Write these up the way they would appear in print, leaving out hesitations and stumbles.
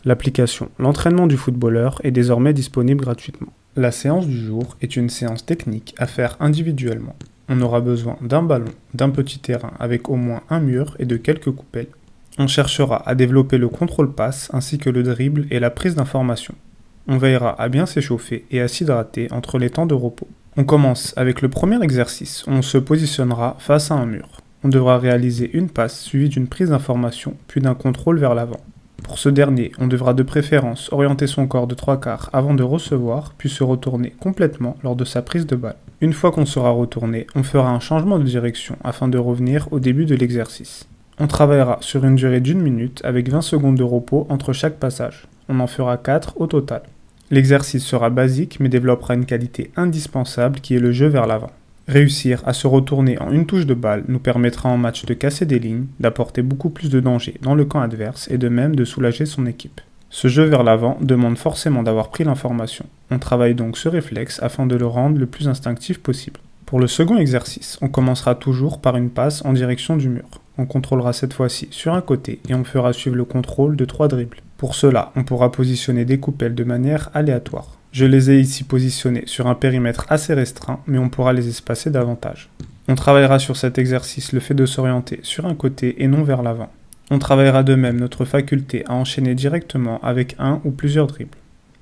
L'application L'entraînement du footballeur est désormais disponible gratuitement. La séance du jour est une séance technique à faire individuellement. On aura besoin d'un ballon, d'un petit terrain avec au moins un mur et de quelques coupelles. On cherchera à développer le contrôle passe ainsi que le dribble et la prise d'information. On veillera à bien s'échauffer et à s'hydrater entre les temps de repos. On commence avec le premier exercice où on se positionnera face à un mur. On devra réaliser une passe suivie d'une prise d'information puis d'un contrôle vers l'avant. Pour ce dernier, on devra de préférence orienter son corps de 3/4 avant de recevoir, puis se retourner complètement lors de sa prise de balle. Une fois qu'on sera retourné, on fera un changement de direction afin de revenir au début de l'exercice. On travaillera sur une durée d'1 minute avec 20 secondes de repos entre chaque passage. On en fera 4 au total. L'exercice sera basique mais développera une qualité indispensable qui est le jeu vers l'avant. Réussir à se retourner en une touche de balle nous permettra en match de casser des lignes, d'apporter beaucoup plus de danger dans le camp adverse et de même de soulager son équipe. Ce jeu vers l'avant demande forcément d'avoir pris l'information. On travaille donc ce réflexe afin de le rendre le plus instinctif possible. Pour le second exercice, on commencera toujours par une passe en direction du mur. On contrôlera cette fois-ci sur un côté et on fera suivre le contrôle de 3 dribbles. Pour cela, on pourra positionner des coupelles de manière aléatoire. Je les ai ici positionnés sur un périmètre assez restreint, mais on pourra les espacer davantage. On travaillera sur cet exercice le fait de s'orienter sur un côté et non vers l'avant. On travaillera de même notre faculté à enchaîner directement avec un ou plusieurs dribbles.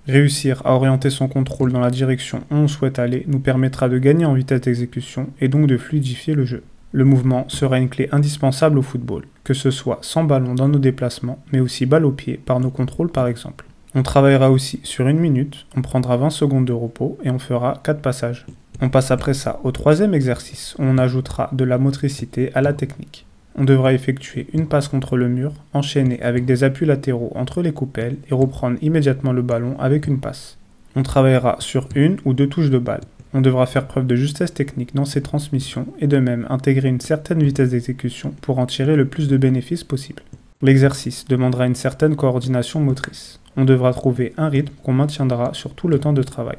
Réussir à orienter son contrôle dans la direction où on souhaite aller nous permettra de gagner en vitesse d'exécution et donc de fluidifier le jeu. Le mouvement sera une clé indispensable au football, que ce soit sans ballon dans nos déplacements, mais aussi balle au pied par nos contrôles par exemple. On travaillera aussi sur 1 minute, on prendra 20 secondes de repos et on fera 4 passages. On passe après ça au troisième exercice où on ajoutera de la motricité à la technique. On devra effectuer une passe contre le mur, enchaîner avec des appuis latéraux entre les coupelles et reprendre immédiatement le ballon avec une passe. On travaillera sur 1 ou 2 touches de balle. On devra faire preuve de justesse technique dans ces transmissions et de même intégrer une certaine vitesse d'exécution pour en tirer le plus de bénéfices possible. L'exercice demandera une certaine coordination motrice. On devra trouver un rythme qu'on maintiendra sur tout le temps de travail.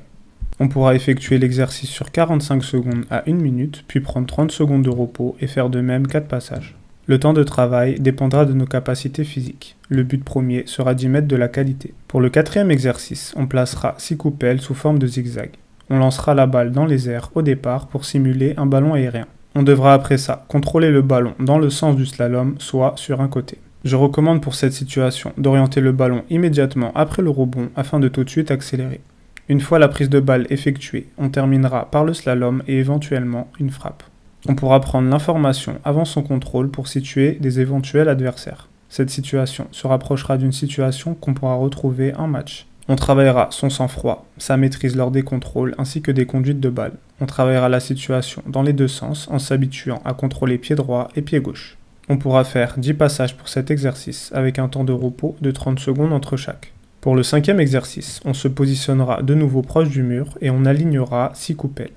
On pourra effectuer l'exercice sur 45 secondes à 1 minute, puis prendre 30 secondes de repos et faire de même 4 passages. Le temps de travail dépendra de nos capacités physiques. Le but premier sera d'y mettre de la qualité. Pour le quatrième exercice, on placera 6 coupelles sous forme de zigzag. On lancera la balle dans les airs au départ pour simuler un ballon aérien. On devra après ça contrôler le ballon dans le sens du slalom, soit sur un côté. Je recommande pour cette situation d'orienter le ballon immédiatement après le rebond afin de tout de suite accélérer. Une fois la prise de balle effectuée, on terminera par le slalom et éventuellement une frappe. On pourra prendre l'information avant son contrôle pour situer des éventuels adversaires. Cette situation se rapprochera d'une situation qu'on pourra retrouver en match. On travaillera son sang-froid, sa maîtrise lors des contrôles ainsi que des conduites de balle. On travaillera la situation dans les deux sens en s'habituant à contrôler pied droit et pied gauche. On pourra faire 10 passages pour cet exercice avec un temps de repos de 30 secondes entre chaque. Pour le cinquième exercice, on se positionnera de nouveau proche du mur et on alignera 6 coupelles.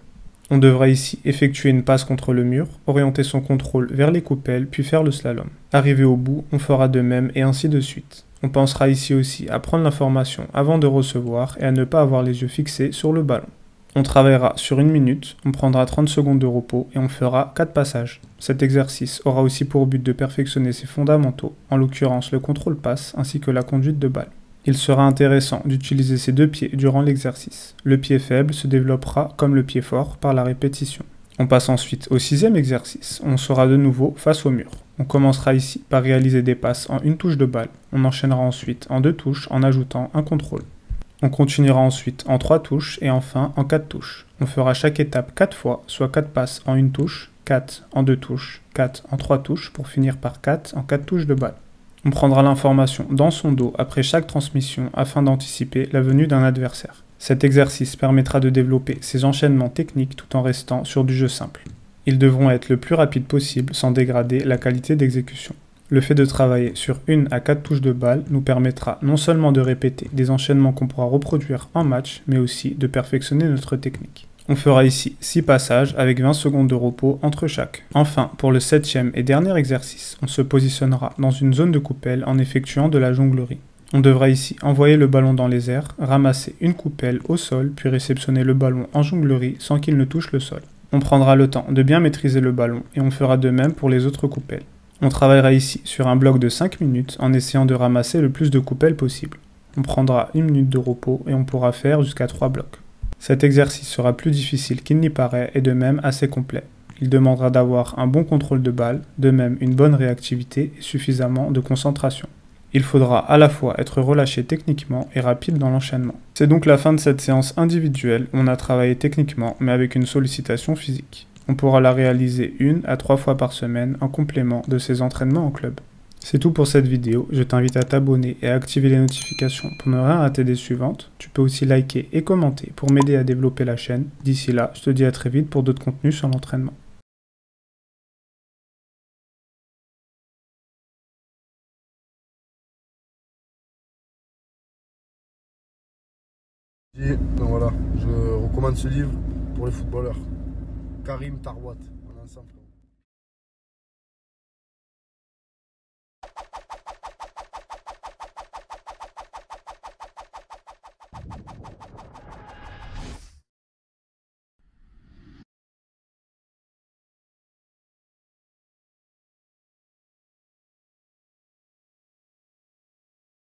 On devra ici effectuer une passe contre le mur, orienter son contrôle vers les coupelles puis faire le slalom. Arrivé au bout, on fera de même et ainsi de suite. On pensera ici aussi à prendre l'information avant de recevoir et à ne pas avoir les yeux fixés sur le ballon. On travaillera sur 1 minute, on prendra 30 secondes de repos et on fera 4 passages. Cet exercice aura aussi pour but de perfectionner ses fondamentaux, en l'occurrence le contrôle passe ainsi que la conduite de balle. Il sera intéressant d'utiliser ses 2 pieds durant l'exercice. Le pied faible se développera comme le pied fort par la répétition. On passe ensuite au 6e exercice, on sera de nouveau face au mur. On commencera ici par réaliser des passes en 1 touche de balle. On enchaînera ensuite en 2 touches en ajoutant un contrôle. On continuera ensuite en 3 touches et enfin en 4 touches. On fera chaque étape 4 fois, soit 4 passes en 1 touche, 4 en 2 touches, 4 en 3 touches pour finir par 4 en 4 touches de balle. On prendra l'information dans son dos après chaque transmission afin d'anticiper la venue d'un adversaire. Cet exercice permettra de développer ces enchaînements techniques tout en restant sur du jeu simple. Ils devront être le plus rapide possible sans dégrader la qualité d'exécution. Le fait de travailler sur 1 à 4 touches de balle nous permettra non seulement de répéter des enchaînements qu'on pourra reproduire en match, mais aussi de perfectionner notre technique. On fera ici 6 passages avec 20 secondes de repos entre chaque. Enfin, pour le 7e et dernier exercice, on se positionnera dans une zone de coupelle en effectuant de la jonglerie. On devra ici envoyer le ballon dans les airs, ramasser une coupelle au sol, puis réceptionner le ballon en jonglerie sans qu'il ne touche le sol. On prendra le temps de bien maîtriser le ballon et on fera de même pour les autres coupelles. On travaillera ici sur un bloc de 5 minutes en essayant de ramasser le plus de coupelles possible. On prendra 1 minute de repos et on pourra faire jusqu'à 3 blocs. Cet exercice sera plus difficile qu'il n'y paraît et de même assez complet. Il demandera d'avoir un bon contrôle de balle, de même une bonne réactivité et suffisamment de concentration. Il faudra à la fois être relâché techniquement et rapide dans l'enchaînement. C'est donc la fin de cette séance individuelle où on a travaillé techniquement mais avec une sollicitation physique. On pourra la réaliser 1 à 3 fois par semaine en complément de ses entraînements en club. C'est tout pour cette vidéo, je t'invite à t'abonner et à activer les notifications pour ne rien rater des suivantes. Tu peux aussi liker et commenter pour m'aider à développer la chaîne. D'ici là, je te dis à très vite pour d'autres contenus sur l'entraînement. Donc voilà, je recommande ce livre pour les footballeurs. Karim Tarwat.